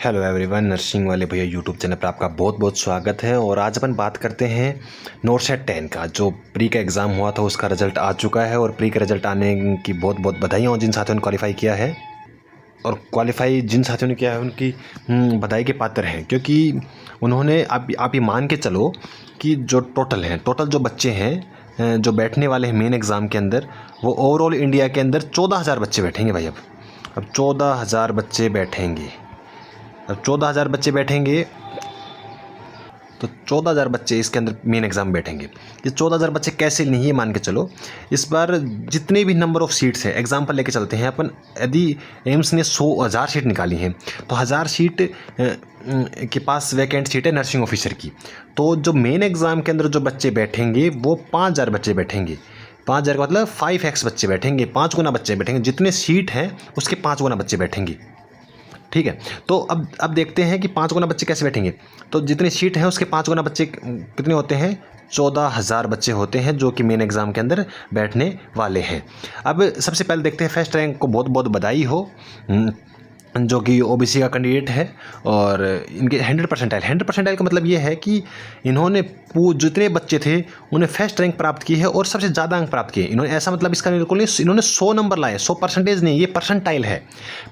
Hello everyone, nursing वाले भैया YouTube channel पर आपका बहुत बहुत स्वागत है। और आज अपन बात करते हैं नोरसेट 10 का। जो प्री का एग्ज़ाम हुआ था उसका रिज़ल्ट आ चुका है और प्री का रिज़ल्ट आने की बहुत बहुत बधाइयाँ जिन साथियों ने क्वालिफाई किया है। और क्वालिफाई जिन साथियों ने किया है उनकी बधाई के पात्र हैं, क्योंकि उन्होंने आप ये मान के चलो कि जो टोटल जो बच्चे हैं जो बैठने वाले हैं मेन एग्ज़ाम के अंदर, वो ओवरऑल इंडिया के अंदर 14,000 बच्चे बैठेंगे भाई। अब 14,000 बच्चे बैठेंगे। अब 14,000 बच्चे बैठेंगे तो 14,000 बच्चे इसके अंदर मेन एग्ज़ाम बैठेंगे। ये 14,000 बच्चे कैसे नहीं, ये मान के चलो इस बार जितने भी नंबर ऑफ़ सीट्स है, एग्जाम्पल लेके चलते हैं अपन। यदि एम्स ने 100,000 सीट निकाली हैं तो 1000 सीट के पास वैकेंट सीट है नर्सिंग ऑफिसर की। तो जो मेन एग्ज़ाम के अंदर जो बच्चे बैठेंगे वो 5,000 बच्चे बैठेंगे। 5,000 का मतलब 5x बच्चे बैठेंगे, 5 गुना बच्चे बैठेंगे। जितने सीट हैं उसके 5 गुना बच्चे बैठेंगे। ठीक है, तो अब देखते हैं कि 5 गुना बच्चे कैसे बैठेंगे। तो जितनी सीट है उसके 5 गुना बच्चे कितने होते हैं? 14,000 बच्चे होते हैं जो कि मेन एग्ज़ाम के अंदर बैठने वाले हैं। अब सबसे पहले देखते हैं, फर्स्ट रैंक को बहुत बहुत बधाई हो, जो कि ओबीसी का कैंडिडेट है। और इनके 100% का मतलब ये है कि इन्होंने जितने बच्चे थे उन्हें फर्स्ट रैंक प्राप्त की है और सबसे ज़्यादा अंक प्राप्त किए इन्होंने। ऐसा मतलब इसका बिल्कुल नहीं, इन्होंने 100 नंबर लाए, 100% नहीं, ये परसेंटाइल है।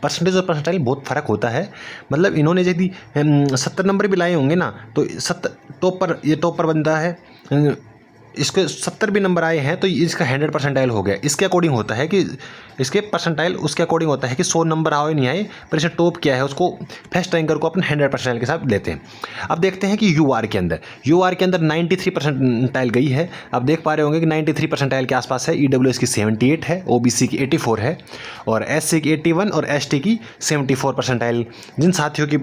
परसेंटेज और परसेंटाइल बहुत फ़र्क होता है। मतलब इन्होंने यदि 70 नंबर भी लाए होंगे ना तो 70 ये टॉपर बनता है। इसके 70 भी नंबर आए हैं तो इसका 100% हो गया। इसके अकॉर्डिंग होता है कि इसके परसेंटाइल उसके अकॉर्डिंग होता है कि 100 नंबर आए नहीं आए, पर इसे टॉप किया है उसको फर्स्ट रैंकर को अपन 100% के साथ लेते हैं। अब देखते हैं कि यूआर के अंदर 93% गई है। अब देख पा रहे होंगे कि 93% के आसपास है। ईडब्ल्यूएस की 78 है, ओबीसी की 84 है और एससी की 81 और एसटी की 74%। जिन साथियों की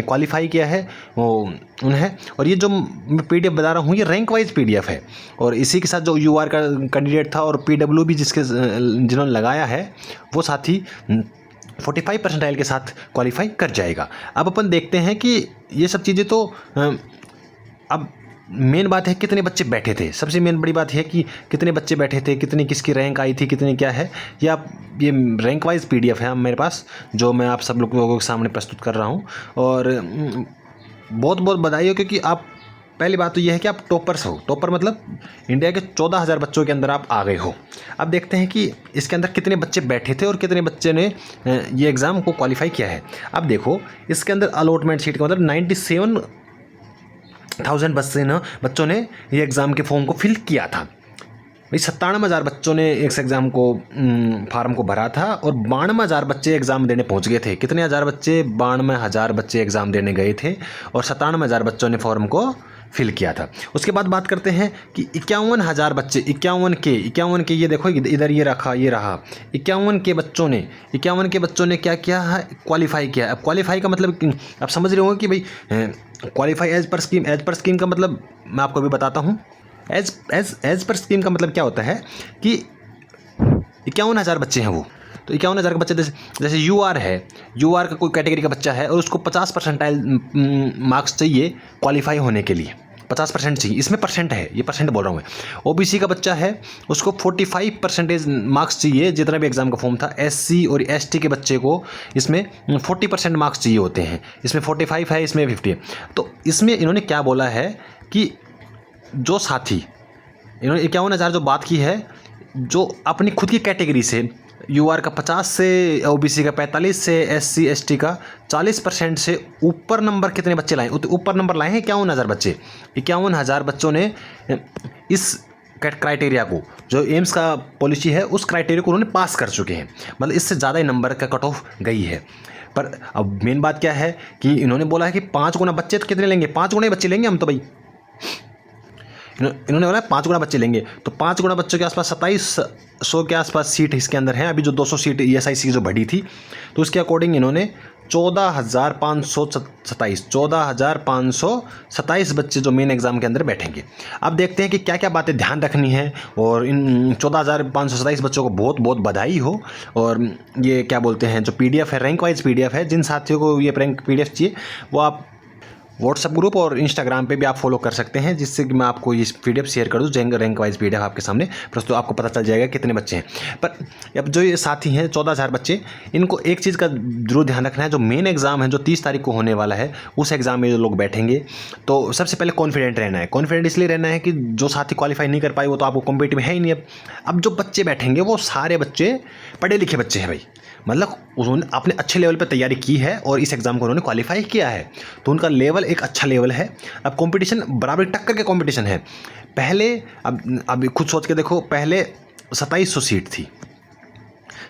क्वालिफाई किया है वो उन्हें। और ये जो मैं पीडीएफ बता रहा हूँ ये रैंक वाइज पीडीएफ है। और इसी के साथ जो यूआर का कैंडिडेट था और पीडब्ल्यू भी जिन्होंने लगाया है वो साथी 45% के साथ क्वालिफाई कर जाएगा। अब अपन देखते हैं कि ये सब चीज़ें तो अब मेन बात है कितने बच्चे बैठे थे। सबसे मेन बड़ी बात है कि कितने बच्चे बैठे थे, कितनी किसकी रैंक आई थी, कितनी क्या है। ये रैंक वाइज पीडीएफ है मेरे पास, जो मैं आप सब लोगों के सामने प्रस्तुत कर रहा हूँ। और बहुत बहुत बधाई हो, क्योंकि आप पहली बात तो यह है कि आप टॉपर्स हो। टॉपर मतलब इंडिया के 14,000 बच्चों के अंदर आप आ गए हो। अब देखते हैं कि इसके अंदर कितने बच्चे बैठे थे और कितने बच्चे ने ये एग्ज़ाम को क्वालिफाई किया है। अब देखो इसके अंदर अलॉटमेंट सीट का मतलब 97,000 बच्चों ने ये एग्ज़ाम के फॉर्म को फिल किया था। भाई 97,000 बच्चों ने इस एग्ज़ाम को फार्म को भरा था और 92,000 बच्चे एग्ज़ाम देने पहुंच गए थे। कितने हज़ार बच्चे? 92,000 बच्चे एग्ज़ाम देने गए थे और 97,000 बच्चों ने फॉर्म को फिल किया था। उसके बाद बात करते हैं कि 51,000 बच्चे, 51 के ये देखो इधर ये रहा 51 के बच्चों ने क्या किया है? क्वालिफाई किया। अब क्वालिफाई का मतलब आप समझ रहे होंगे कि भाई क्वालिफाई एज पर स्कीम का मतलब मैं आपको भी बताता हूँ। एज पर स्कीम का मतलब क्या होता है कि 51,000 बच्चे हैं वो, तो 51,000 के बच्चे जैसे यूआर है, यूआर का कोई कैटेगरी का बच्चा है और उसको 50% मार्क्स चाहिए क्वालिफाई होने के लिए। 50% चाहिए, इसमें परसेंट है, ये परसेंट बोल रहा हूँ मैं। ओबीसी का बच्चा है उसको 45% मार्क्स चाहिए, जितना भी एग्जाम का फॉर्म था। एससी और एसटी के बच्चे को इसमें 40% मार्क्स चाहिए होते हैं। इसमें 45 है, इसमें 50 है। तो इसमें इन्होंने क्या बोला है कि जो साथी इन्होंने 51,000 जो बात की है, जो अपनी खुद की कैटेगरी से यूआर का 50 से, ओबीसी का 45 से, एससी एसटी का 40% से ऊपर नंबर कितने बच्चे लाए? ऊपर नंबर लाए हैं 51,000 बच्चे। 51,000 बच्चों ने इस क्राइटेरिया को, जो एम्स का पॉलिसी है उस क्राइटेरिया को उन्होंने पास कर चुके हैं। मतलब इससे ज़्यादा ही नंबर का कट ऑफ गई है। पर अब मेन बात क्या है कि इन्होंने बोला है कि 5 गुना बच्चे तो कितने लेंगे? 5 गुना बच्चे लेंगे हम तो भाई। इन्होंने बोला 5 गुना बच्चे लेंगे, तो 5 गुना बच्चों के आसपास 2700 के आसपास सीट इसके अंदर है। अभी जो 200 सीट ईएसआईसी जो बढ़ी थी तो उसके अकॉर्डिंग इन्होंने 14,527 बच्चे जो मेन एग्ज़ाम के अंदर बैठेंगे। अब देखते हैं कि क्या क्या बातें ध्यान रखनी है। और इन 14,527 बच्चों को बहुत बहुत बधाई हो। और ये क्या बोलते हैं, जो पीडीएफ है रैंक वाइज पीडीएफ है। जिन साथियों को ये रैंक पीडीएफ चाहिए वो आप व्हाट्सअप ग्रुप और इंस्टाग्राम पे भी आप फॉलो कर सकते हैं, जिससे कि मैं आपको ये पीडीएफ शेयर कर दूँ, रैंक वाइज पीडीएफ आपके सामने प्रस्तुत, आपको पता चल जाएगा कितने बच्चे हैं। पर अब जो ये साथी हैं 14,000 बच्चे, इनको एक चीज़ का जरूर ध्यान रखना है, जो मेन एग्ज़ाम है जो 30 तारीख को होने वाला है, उस एग्ज़ाम में जो लोग बैठेंगे तो सबसे पहले कॉन्फिडेंट रहना है। कॉन्फिडेंट इसलिए रहना है कि जो साथी क्वालिफाई नहीं कर पाए वो तो आपको कॉम्पिटिटिव है ही नहीं। अब जो बच्चे बैठेंगे वो सारे बच्चे पढ़े लिखे बच्चे हैं भाई, मतलब उन्होंने अपने अच्छे लेवल पर तैयारी की है और इस एग्ज़ाम को उन्होंने क्वालिफाई किया है, तो उनका लेवल एक अच्छा लेवल है। अब कंपटीशन बराबर टक्कर के कंपटीशन है। पहले अब खुद सोच के देखो, पहले 2700 सीट थी,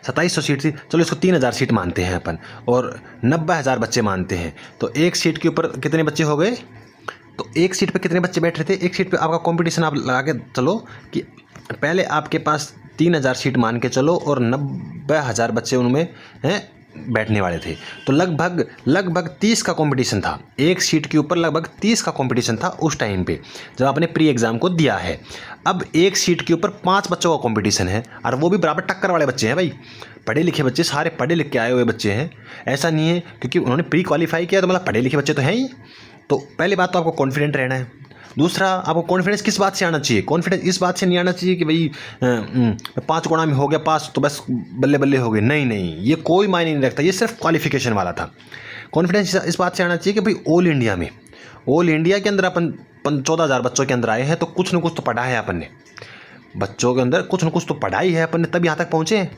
2700 सीट थी, चलो इसको 3000 सीट मानते हैं अपन, और 90,000 बच्चे मानते हैं, तो एक सीट के ऊपर कितने बच्चे हो गए, तो एक सीट पे कितने बच्चे बैठ रहे थे, एक सीट पे आपका कंपटीशन आप लगा के चलो कि पहले आपके पास 3000 सीट मान के चलो और 90,000 बच्चे उनमें हैं बैठने वाले थे, तो लगभग 30 का कंपटीशन था, एक सीट के ऊपर लगभग 30 का कंपटीशन था उस टाइम पे जब आपने प्री एग्ज़ाम को दिया है। अब एक सीट के ऊपर 5 बच्चों का कंपटीशन है, और वो भी बराबर टक्कर वाले बच्चे हैं भाई, पढ़े लिखे बच्चे, सारे पढ़े लिख के आए हुए बच्चे हैं। ऐसा नहीं है क्योंकि उन्होंने प्री क्वालिफाई किया तो मतलब पढ़े लिखे बच्चे तो हैं ही। तो पहली बात तो आपको कॉन्फिडेंट रहना है। दूसरा, आपको कॉन्फिडेंस किस बात से आना चाहिए, कॉन्फिडेंस इस बात से नहीं आना चाहिए कि भाई 5 गुणा में हो गया पास तो बस बल्ले बल्ले हो गए, नहीं, ये कोई मायने नहीं रखता, ये सिर्फ क्वालिफिकेशन वाला था। कॉन्फिडेंस इस बात से आना चाहिए कि भाई ऑल इंडिया के अंदर अपन 14,000 बच्चों के अंदर आए हैं, तो कुछ न कुछ तो पढ़ा है अपन ने, बच्चों के अंदर कुछ न कुछ तो पढ़ाई है अपन ने, तब यहाँ तक पहुँचे हैं।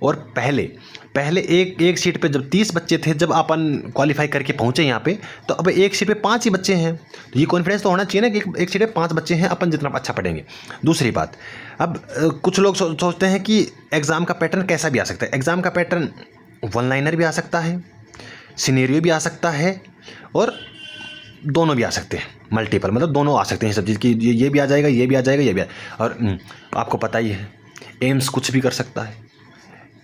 और पहले एक सीट पे जब 30 बच्चे थे, जब अपन क्वालिफाई करके पहुँचे यहाँ पे, तो अब एक सीट पे 5 ही बच्चे हैं, तो ये कॉन्फिडेंस तो होना चाहिए ना कि एक सीट पे 5 बच्चे हैं, अपन जितना अच्छा पढ़ेंगे। दूसरी बात, अब कुछ लोग सोचते हैं कि एग्ज़ाम का पैटर्न कैसा भी आ सकता है। एग्ज़ाम का पैटर्न वन लाइनर भी आ सकता है, सिनेरियो भी आ सकता है, और दोनों भी आ सकते हैं, मल्टीपल, मतलब दोनों आ सकते हैं सब चीज़ की, ये भी आ जाएगा, ये भी आ जाएगा, ये भी और आपको पता ही है एम्स कुछ भी कर सकता है।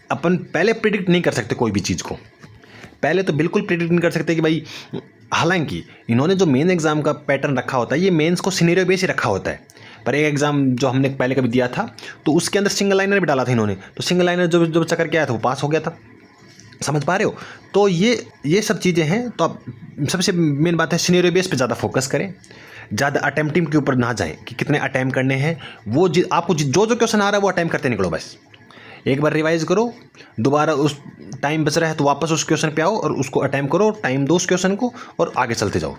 अपन पहले प्रिडिक्ट नहीं कर सकते कोई भी चीज़ को, पहले तो बिल्कुल प्रिडिक्ट नहीं कर सकते कि भाई, हालांकि इन्होंने जो मेन एग्ज़ाम का पैटर्न रखा होता है, ये मेंस को सिनेरियो बेस ही रखा होता है। पर एक एग्ज़ाम जो हमने पहले कभी दिया था, तो उसके अंदर सिंगल लाइनर भी डाला था इन्होंने, तो सिंगल लाइनर जो बच्चा करके आया था वो पास हो गया था। समझ पा रहे हो? तो ये सब चीज़ें हैं। तो अब सबसे मेन बात है सिनेरियो बेस पे ज़्यादा फोकस करें, ज़्यादा अटैम्प्टिंग के ऊपर ना जाएं कि कितने अटैम्प्ट करने हैं। वो आपको जो क्वेश्चन आ रहा है वो अटैम्प्ट करते निकलो बस। एक बार रिवाइज करो, दोबारा उस टाइम बच रहा है तो वापस उस क्वेश्चन पे आओ और उसको अटैम्प्ट करो, टाइम दो उस क्वेश्चन को और आगे चलते जाओ।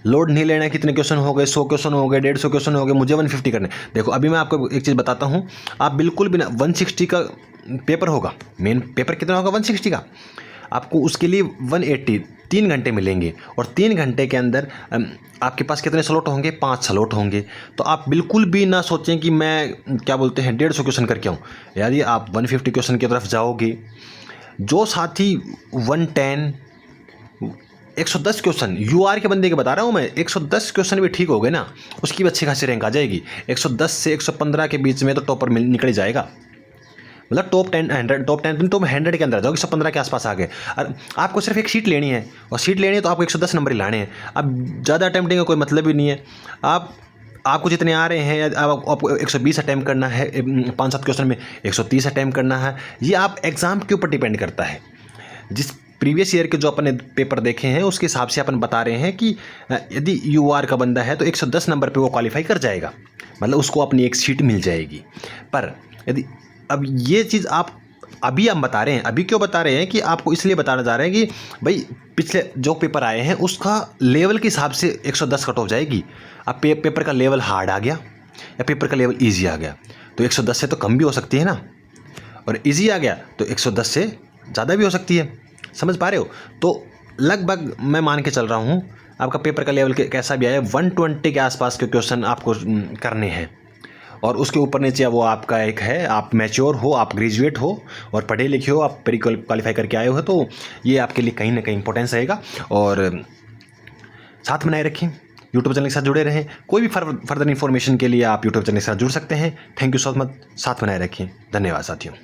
लोड नहीं लेना है कितने क्वेश्चन हो गए, 100 क्वेश्चन हो गए, 150 क्वेश्चन हो गए, मुझे 150 करने। देखो अभी मैं आपको एक चीज़ बताता हूँ, आप बिल्कुल भी ना 160 का पेपर होगा, मेन पेपर कितना होगा 160 का, आपको उसके लिए 180 3 घंटे मिलेंगे और 3 घंटे के अंदर आपके पास कितने स्लॉट होंगे, 5 स्लॉट होंगे। तो आप बिल्कुल भी ना सोचें कि मैं क्या बोलते हैं 150 क्वेश्चन करके आऊँ, यार ये आप 150 क्वेश्चन की तरफ जाओगे। जो साथी 110 110 क्वेश्चन यूआर के बंदे के बता रहा हूँ मैं, 110 क्वेश्चन भी ठीक हो गए ना, उसकी भी अच्छी खासी रैंक आ जाएगी। 110 से 115 के बीच में तो टॉपर निकल जाएगा, मतलब टॉप 100 के अंदर जाओगे, 115 के आसपास आ गए। और आपको सिर्फ एक सीट लेनी है, और सीट लेनी है तो आपको 110 नंबर ही लाने हैं। अब ज़्यादा अटैम्प्टिंग का कोई मतलब ही नहीं है। आपको जितने आ रहे हैं, आपको 120 अटैम्प्ट करना है, 5-7 क्वेश्चन में 130 अटैम्प्ट करना है। ये आप एग्ज़ाम के ऊपर डिपेंड करता है। जिस प्रीवियस ईयर के जो अपने पेपर देखे हैं उसके हिसाब से अपन बता रहे हैं कि यदि यूआर का बंदा है तो 110 नंबर पे वो क्वालिफाई कर जाएगा, मतलब उसको अपनी एक सीट मिल जाएगी। पर यदि अब ये चीज़ आप अभी हम बता रहे हैं, अभी क्यों बता रहे हैं कि आपको इसलिए बताना जा रहे हैं कि भाई पिछले जो पेपर आए हैं उसका लेवल के हिसाब से 110 कट ऑफ जाएगी। अब पेपर का लेवल हार्ड आ गया या पेपर का लेवल ईजी आ गया तो 110 से तो कम भी हो सकती है ना, और ईजी आ गया तो 110 से ज़्यादा भी हो सकती है। समझ पा रहे हो? तो लगभग मैं मान के चल रहा हूँ आपका पेपर का लेवल कैसा भी आया, 120 के आसपास के क्वेश्चन आपको करने हैं, और उसके ऊपर नीचे वो आपका एक है, आप मैच्योर हो, आप ग्रेजुएट हो और पढ़े लिखे हो, आप प्री क्वालिफाई करके आए हो, तो ये आपके लिए कहीं ना कहीं इंपॉर्टेंस रहेगा। और साथ बनाए रखें, यूट्यूब चैनल के साथ जुड़े रहें। कोई भी फर्दर इन्फॉर्मेशन के लिए आप यूट्यूब चैनल के साथ जुड़ सकते हैं। थैंक यू सो मच, साथ बनाए रखें। धन्यवाद साथियों।